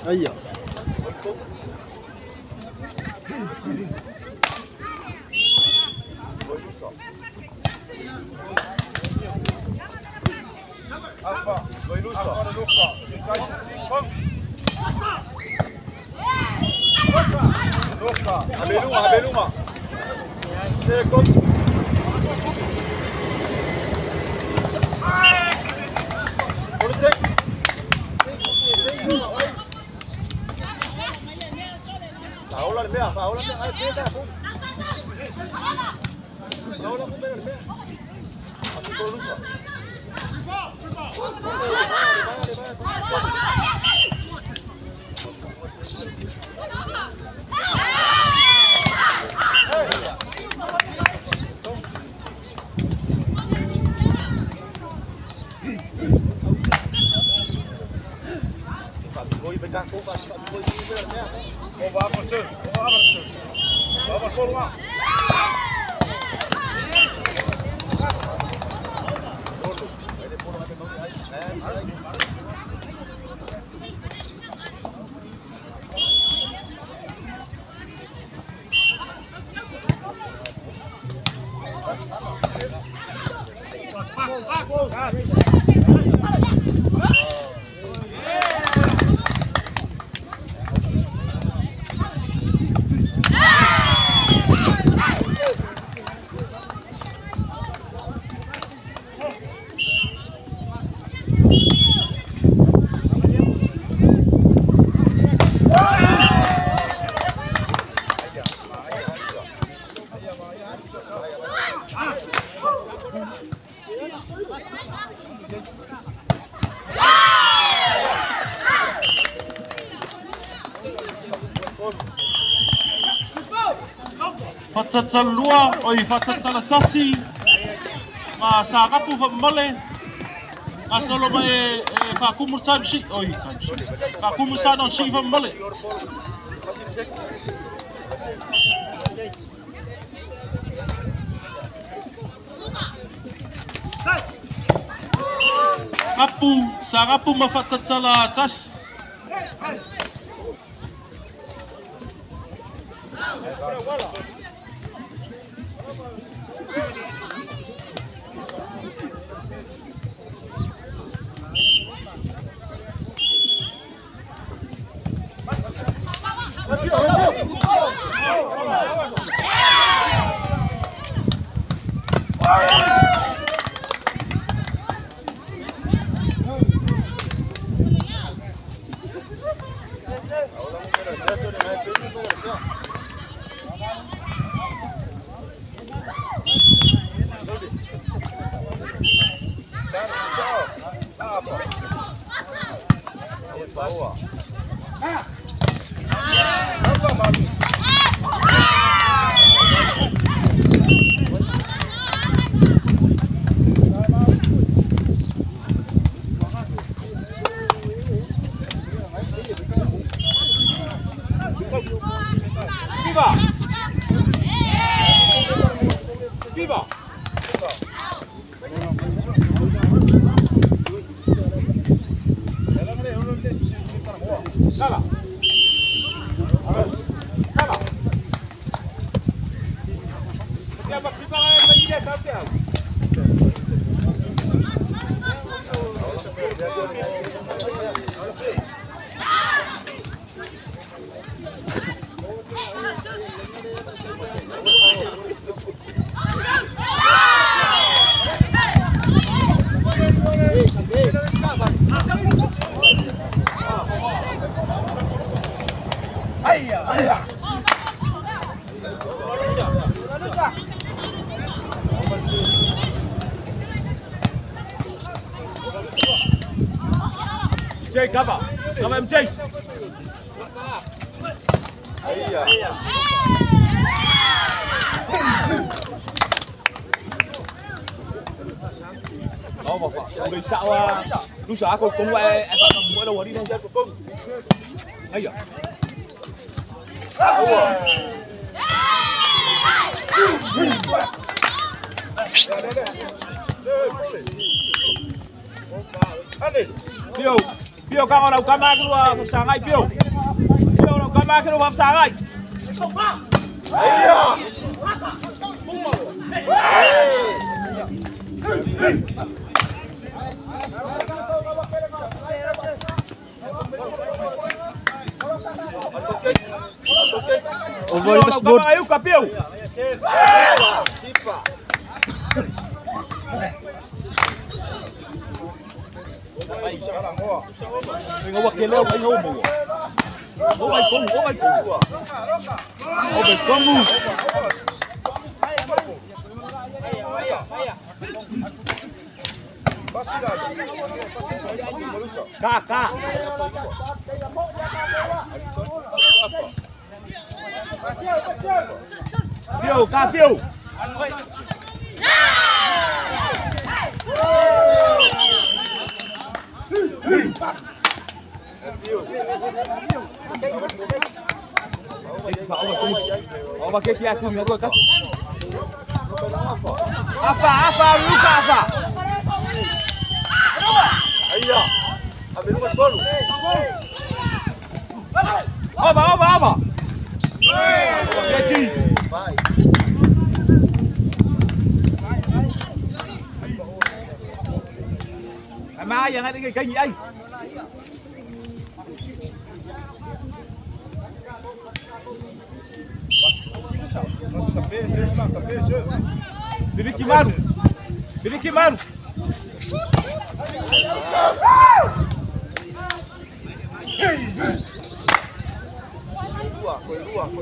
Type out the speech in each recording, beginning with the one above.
Ayo. Apa, vai Luca. Luca, Abeluma. Kom. Politik. Paula le pega, ahí pega. Paula le pega. Así por Luca. Vamos por lá. Whatatalua oi whatatalatasi ma sākapu whamale a solo mai whakumu taimsi oi taimsi whakumu sāna si whamale kapu sākapu ma whatatalatasi MJ, cover MJ. Đó mà người sao lúc sáng cô cũng quay em bắt mỗi đâu đi đây. Ấy giờ. Piu kang orang kamar keluar pasangan Piu. Piu orang kamar keluar pasangan. Iya. Over the board. Ayo ka Piu. Mình có kia leo anh ôm mình. Ô bay con. Ô bay con mu. Cá. Tiêu. Over kia aku ni aku kas. Apa Luka apa? Ayya. Abinu gol. Apa? Jadi. Bye. Mà giờ ngay cái gì đây? Birik maru.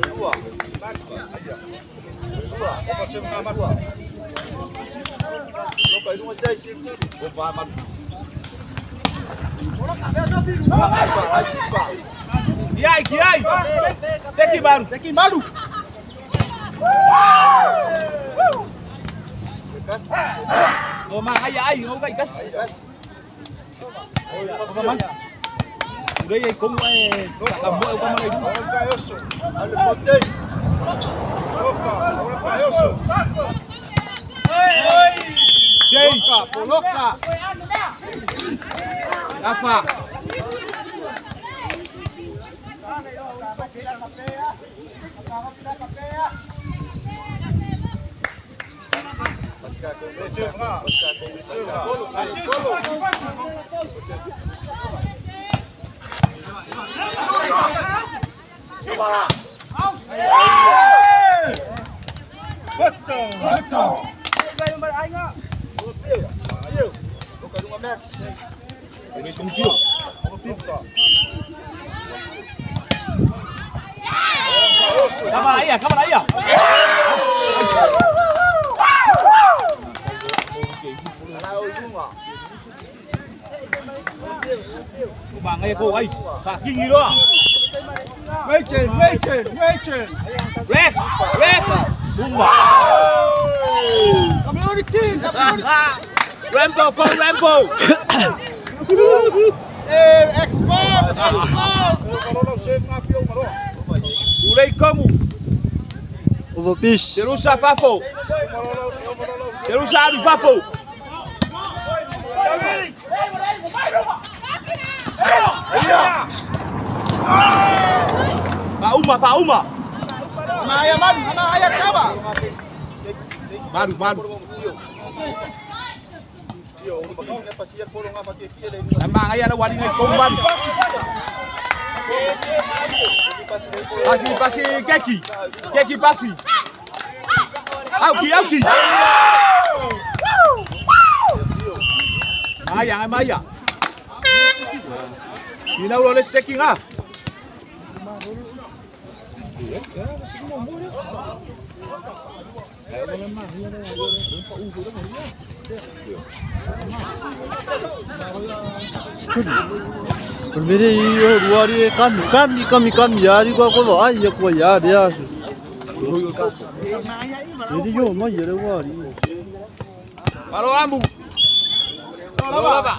Keluar. Apa semua dua. Lupa itu macam Lupa man. Kiai. Seki malu. Oh mang ai ngô cái kas. Udah ya kom kamu apa mana itu? Caioso. Ale botei. Opa, Caioso. Jay, coloca. Rafa. Betul. Ini tunggu. Kabar ayah. Bà nghe cô ấy, phạt kinh gì đó. Waiting. Rex. Bung bà. Community. Rambo. Expert. Ủ đây como. Overfish. Jerusa Fafo. Jerusa di Fafo. Pak Uma. Maya man, ana ayat kaba. Baru. Namang ayan na wali ngay kumban. Pasi Keki pasi. Auki. Maya. Ginaw lo le seking ah. Berbeda iyo luari kami yari ko ay ko yari ya. Jadi yo mo yere wari. Palo ambu. Nama.